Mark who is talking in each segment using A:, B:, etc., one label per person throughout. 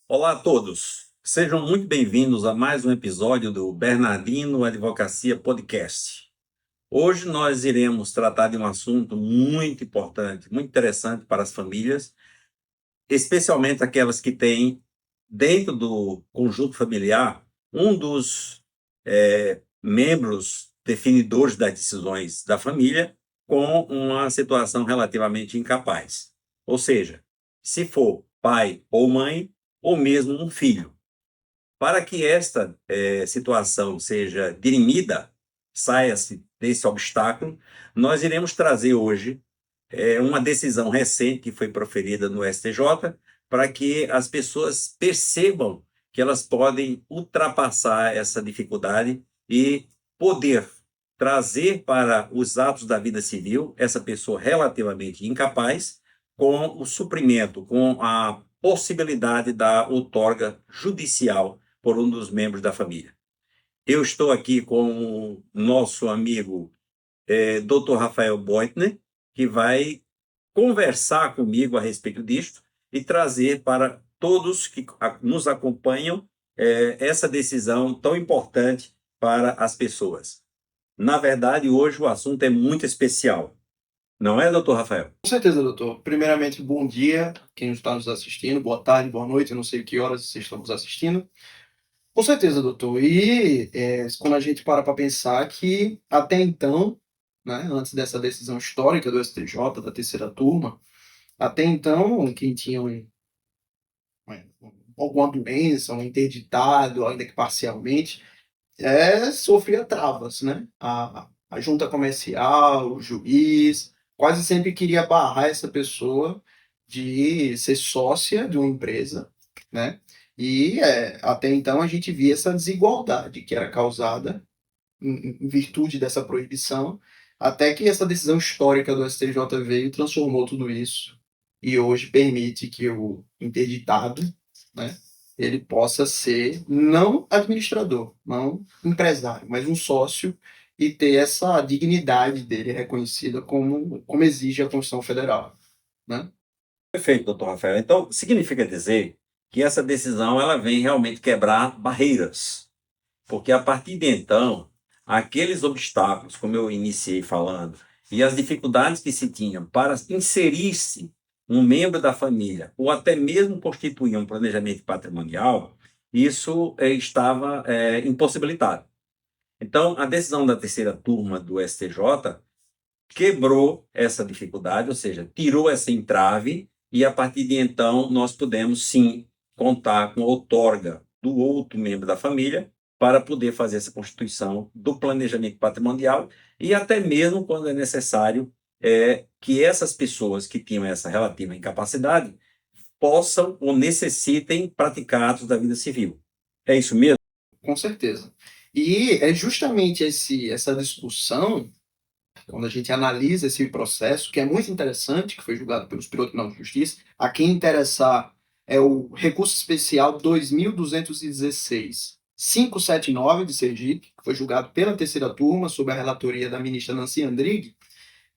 A: Olá a todos, sejam muito bem-vindos a mais um episódio do Bernardino Advocacia Podcast. Hoje nós iremos tratar de um assunto muito importante, muito interessante para as famílias, especialmente aquelas que têm, dentro do conjunto familiar, um dos membros definidores das decisões da família com uma situação relativamente incapaz. Ou seja, se for pai ou mãe, ou mesmo um filho. Para que esta situação seja dirimida, saia-se desse obstáculo, nós iremos trazer hoje uma decisão recente que foi proferida no STJ para que as pessoas percebam que elas podem ultrapassar essa dificuldade e poder trazer para os atos da vida civil essa pessoa relativamente incapaz com o suprimento, com a possibilidade da outorga judicial por um dos membros da família. Eu estou aqui com o nosso amigo Dr. Rafael Beutner, que vai conversar comigo a respeito disto e trazer para todos que nos acompanham essa decisão tão importante para as pessoas. Na verdade, hoje o assunto é muito especial. Não é, doutor Rafael?
B: Com certeza, doutor. Primeiramente, bom dia, quem está nos assistindo, boa tarde, boa noite, eu não sei que horas vocês estão nos assistindo. Com certeza, doutor. E quando a gente para pensar que até então, né, antes dessa decisão histórica do STJ, da terceira turma, até então, quem tinha alguma doença, um interditado, ainda que parcialmente, sofria travas, né? A junta comercial, o juiz, quase sempre queria barrar essa pessoa de ser sócia de uma empresa, né? E até então a gente via essa desigualdade que era causada em virtude dessa proibição, até que essa decisão histórica do STJ veio e transformou tudo isso e hoje permite que o interditado, né, ele possa ser não administrador, não empresário, mas um sócio e ter essa dignidade dele reconhecida como exige a Constituição Federal, né?
A: Perfeito, doutor Rafael. Então, significa dizer que essa decisão ela vem realmente quebrar barreiras, porque a partir de então, aqueles obstáculos, como eu iniciei falando, e as dificuldades que se tinham para inserir-se um membro da família, ou até mesmo constituir um planejamento patrimonial, isso estava impossibilitado. Então, a decisão da terceira turma do STJ quebrou essa dificuldade, ou seja, tirou essa entrave, e a partir de então nós pudemos sim contar com a outorga do outro membro da família para poder fazer essa constituição do planejamento patrimonial e até mesmo quando é necessário que essas pessoas que tinham essa relativa incapacidade possam ou necessitem praticar atos da vida civil. É isso mesmo?
B: Com certeza. E é justamente essa discussão, quando a gente analisa esse processo, que é muito interessante, que foi julgado pelo Superior Tribunal de Justiça, a quem interessar é o recurso especial 2216-579 de Sergipe, que foi julgado pela terceira turma, sob a relatoria da ministra Nancy Andrighi.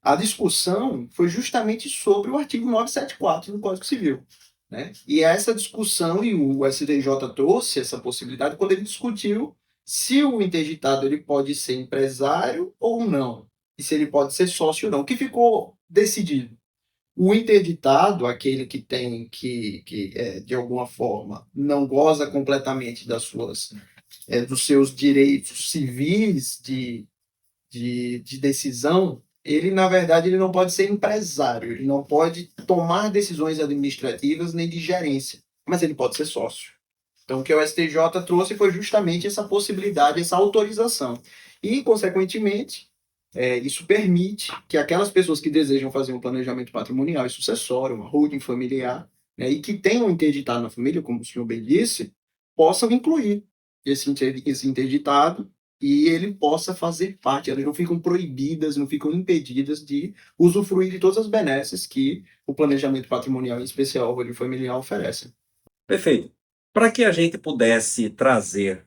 B: A discussão foi justamente sobre o artigo 974 do Código Civil, né? E essa discussão, e o STJ trouxe essa possibilidade quando ele discutiu se o interditado ele pode ser empresário ou não, e se ele pode ser sócio ou não. O que ficou decidido? O interditado, aquele que tem de alguma forma não goza completamente dos seus direitos civis de decisão, ele na verdade ele não pode ser empresário, ele não pode tomar decisões administrativas nem de gerência, mas ele pode ser sócio. Então o que o STJ trouxe foi justamente essa possibilidade, essa autorização. E, consequentemente, isso permite que aquelas pessoas que desejam fazer um planejamento patrimonial e sucessório, uma holding familiar, né, e que tenham interditado na família, como o senhor bem disse, possam incluir esse interditado e ele possa fazer parte. Elas não ficam proibidas, não ficam impedidas de usufruir de todas as benesses que o planejamento patrimonial, em especial o holding familiar, oferece.
A: Perfeito. Para que a gente pudesse trazer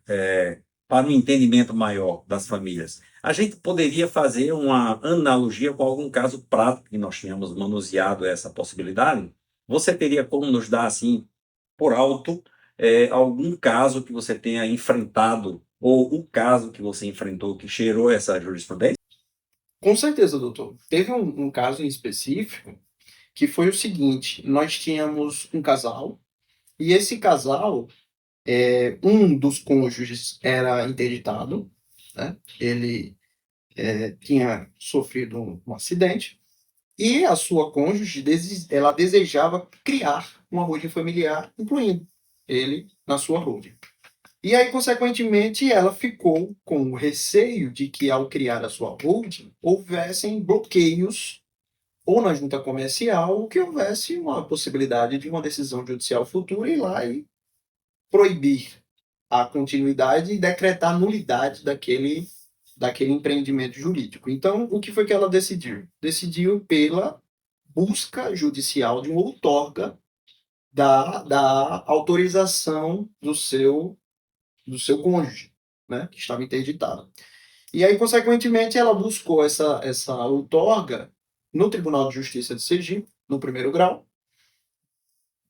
A: para um entendimento maior das famílias, a gente poderia fazer uma analogia com algum caso prático que nós tínhamos manuseado essa possibilidade? Você teria como nos dar, assim, por alto, algum caso que você tenha enfrentado, ou o caso que você enfrentou que gerou essa jurisprudência?
B: Com certeza, doutor. Teve um caso em específico que foi o seguinte: nós tínhamos um casal, e esse casal, um dos cônjuges era interditado, né? Ele tinha sofrido um acidente, e a sua cônjuge, ela desejava criar uma holding familiar, incluindo ele na sua holding. E aí, consequentemente, ela ficou com o receio de que, ao criar a sua holding, houvessem bloqueios ou na junta comercial, ou que houvesse uma possibilidade de uma decisão judicial futura ir lá e proibir a continuidade e decretar nulidade daquele empreendimento jurídico. Então, o que foi que ela decidiu? Decidiu pela busca judicial de uma outorga da autorização do seu cônjuge, né, que estava interditado. E aí, consequentemente, ela buscou essa outorga no Tribunal de Justiça de Sergipe, no primeiro grau,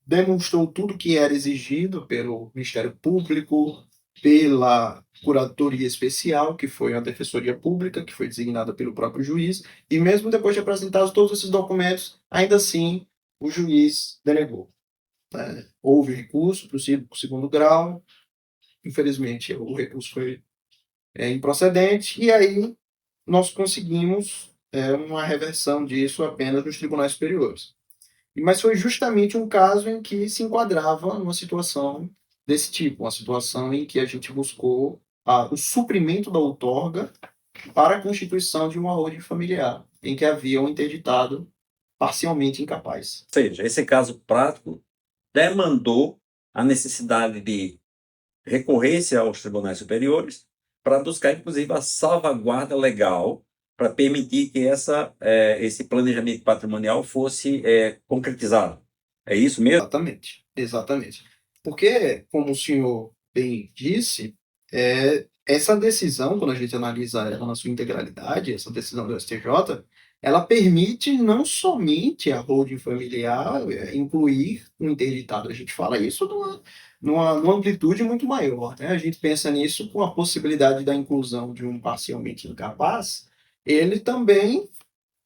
B: demonstrou tudo que era exigido pelo Ministério Público, pela Curadoria Especial, que foi a Defensoria Pública, que foi designada pelo próprio juiz, e mesmo depois de apresentados todos esses documentos, ainda assim o juiz denegou. Houve recurso para o segundo grau, infelizmente o recurso foi improcedente, e aí nós conseguimos uma reversão disso apenas nos tribunais superiores. Mas foi justamente um caso em que se enquadrava numa situação desse tipo, uma situação em que a gente buscou o suprimento da outorga para a constituição de uma holding familiar, em que havia um interditado parcialmente incapaz.
A: Ou seja, esse caso prático demandou a necessidade de recorrência aos tribunais superiores para buscar, inclusive, a salvaguarda legal para permitir que esse planejamento patrimonial fosse concretizado. É isso mesmo?
B: Exatamente, exatamente. Porque, como o senhor bem disse, essa decisão, quando a gente analisa ela na sua integralidade, essa decisão do STJ, ela permite não somente a holding familiar incluir um interditado. A gente fala isso numa amplitude muito maior, né? A gente pensa nisso com a possibilidade da inclusão de um parcialmente incapaz, ele também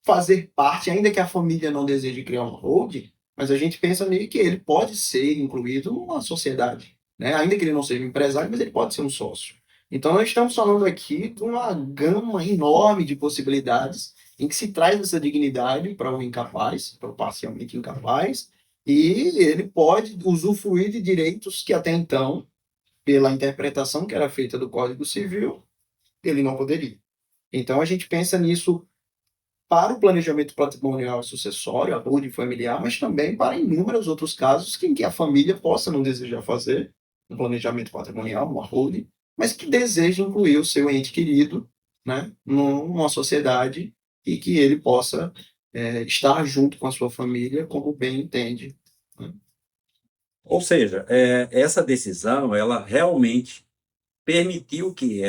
B: fazer parte, ainda que a família não deseje criar uma holding, mas a gente pensa nele que ele pode ser incluído numa sociedade, né? Ainda que ele não seja um empresário, mas ele pode ser um sócio. Então, nós estamos falando aqui de uma gama enorme de possibilidades em que se traz essa dignidade para o incapaz, para o parcialmente incapaz, e ele pode usufruir de direitos que até então, pela interpretação que era feita do Código Civil, ele não poderia. Então, a gente pensa nisso para o planejamento patrimonial e sucessório, a holding familiar, mas também para inúmeros outros casos em que a família possa não desejar fazer um planejamento patrimonial, uma holding, mas que deseja incluir o seu ente querido, né, numa sociedade e que ele possa estar junto com a sua família como bem entende, né?
A: Ou seja, essa decisão, ela realmente permitiu que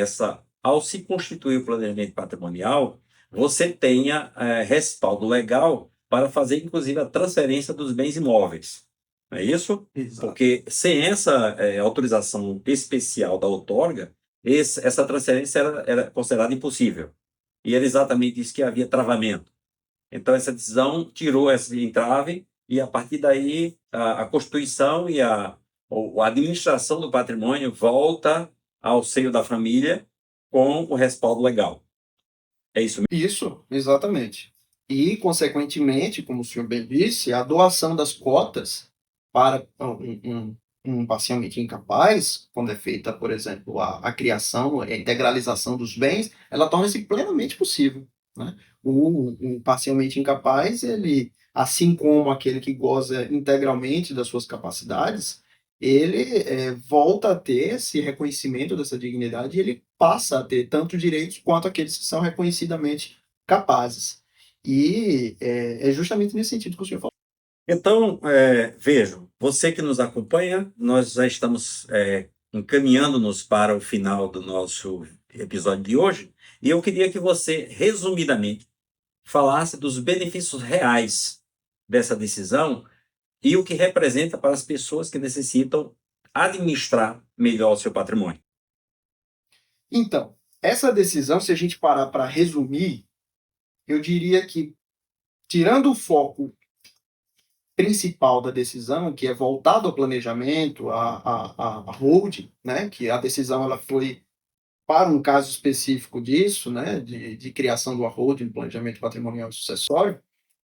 A: ao se constituir o planejamento patrimonial, você tenha respaldo legal para fazer, inclusive, a transferência dos bens imóveis. Não é isso?
B: Exato.
A: Porque sem essa autorização especial da outorga, essa transferência era considerada impossível. E era exatamente isso que havia travamento. Então, essa decisão tirou esse entrave e, a partir daí, a Constituição e a administração do patrimônio volta ao seio da família com o respaldo legal. É isso mesmo?
B: Isso, exatamente. E, consequentemente, como o senhor bem disse, a doação das cotas para um parcialmente incapaz, quando é feita, por exemplo, a criação, a integralização dos bens, ela torna-se plenamente possível, né? O parcialmente incapaz, ele, assim como aquele que goza integralmente das suas capacidades, ele volta a ter esse reconhecimento dessa dignidade e ele passa a ter tanto direitos quanto aqueles que são reconhecidamente capazes. E é justamente nesse sentido que o senhor falou.
A: Então, vejam, você que nos acompanha, nós já estamos encaminhando-nos para o final do nosso episódio de hoje, e eu queria que você, resumidamente, falasse dos benefícios reais dessa decisão e o que representa para as pessoas que necessitam administrar melhor o seu patrimônio?
B: Então, essa decisão, se a gente parar para resumir, eu diria que, tirando o foco principal da decisão, que é voltado ao planejamento, a holding, né, que a decisão ela foi para um caso específico disso, né, de criação do holding, planejamento patrimonial e sucessório,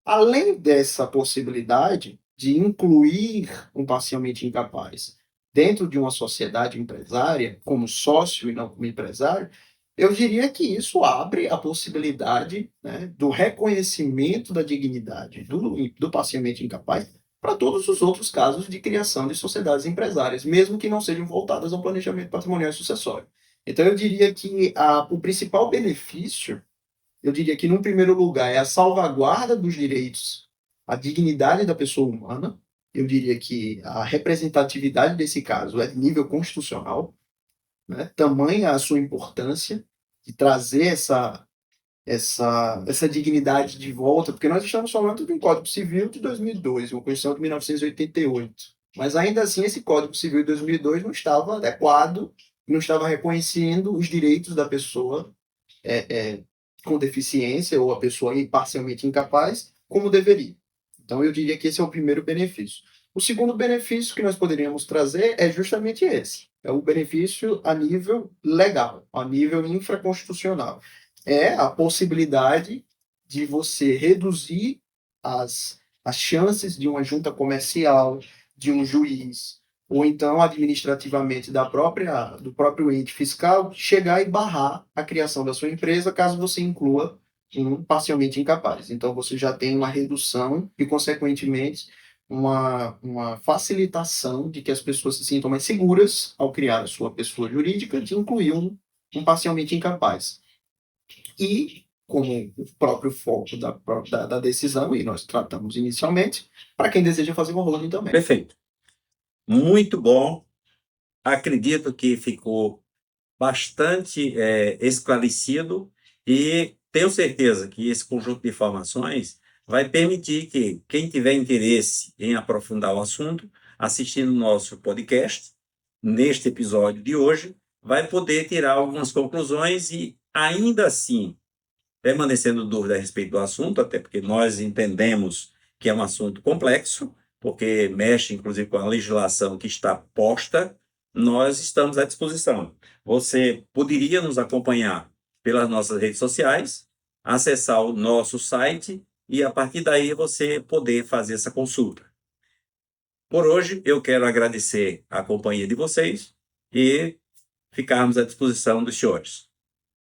B: além dessa possibilidade de incluir um parcialmente incapaz dentro de uma sociedade empresária, como sócio e não como empresário, eu diria que isso abre a possibilidade, né, do reconhecimento da dignidade do parcialmente incapaz para todos os outros casos de criação de sociedades empresárias, mesmo que não sejam voltadas ao planejamento patrimonial e sucessório. Então, eu diria que o principal benefício, eu diria que, num primeiro lugar, é a salvaguarda dos direitos, a dignidade da pessoa humana. Eu diria que a representatividade desse caso é de nível constitucional, né? Tamanha a sua importância de trazer essa dignidade de volta, porque nós estamos falando de um Código Civil de 2002, uma Constituição de 1988. Mas ainda assim, esse Código Civil de 2002 não estava adequado, não estava reconhecendo os direitos da pessoa com deficiência ou a pessoa parcialmente incapaz, como deveria. Então, eu diria que esse é o primeiro benefício. O segundo benefício que nós poderíamos trazer é justamente esse. É o benefício a nível legal, a nível infraconstitucional. É a possibilidade de você reduzir as chances de uma junta comercial, de um juiz, ou então administrativamente do próprio ente fiscal, chegar e barrar a criação da sua empresa caso você inclua um parcialmente incapaz. Então você já tem uma redução e, consequentemente, uma facilitação de que as pessoas se sintam mais seguras ao criar a sua pessoa jurídica de incluir um parcialmente incapaz. E, como o próprio foco da decisão, e nós tratamos inicialmente, para quem deseja fazer uma holding também.
A: Perfeito. Muito bom. Acredito que ficou bastante esclarecido e tenho certeza que esse conjunto de informações vai permitir que quem tiver interesse em aprofundar o assunto, assistindo o nosso podcast, neste episódio de hoje, vai poder tirar algumas conclusões e, ainda assim, permanecendo dúvida a respeito do assunto, até porque nós entendemos que é um assunto complexo, porque mexe, inclusive, com a legislação que está posta, nós estamos à disposição. Você poderia nos acompanhar pelas nossas redes sociais, acessar o nosso site e, a partir daí, você poder fazer essa consulta. Por hoje, eu quero agradecer a companhia de vocês e ficarmos à disposição dos senhores.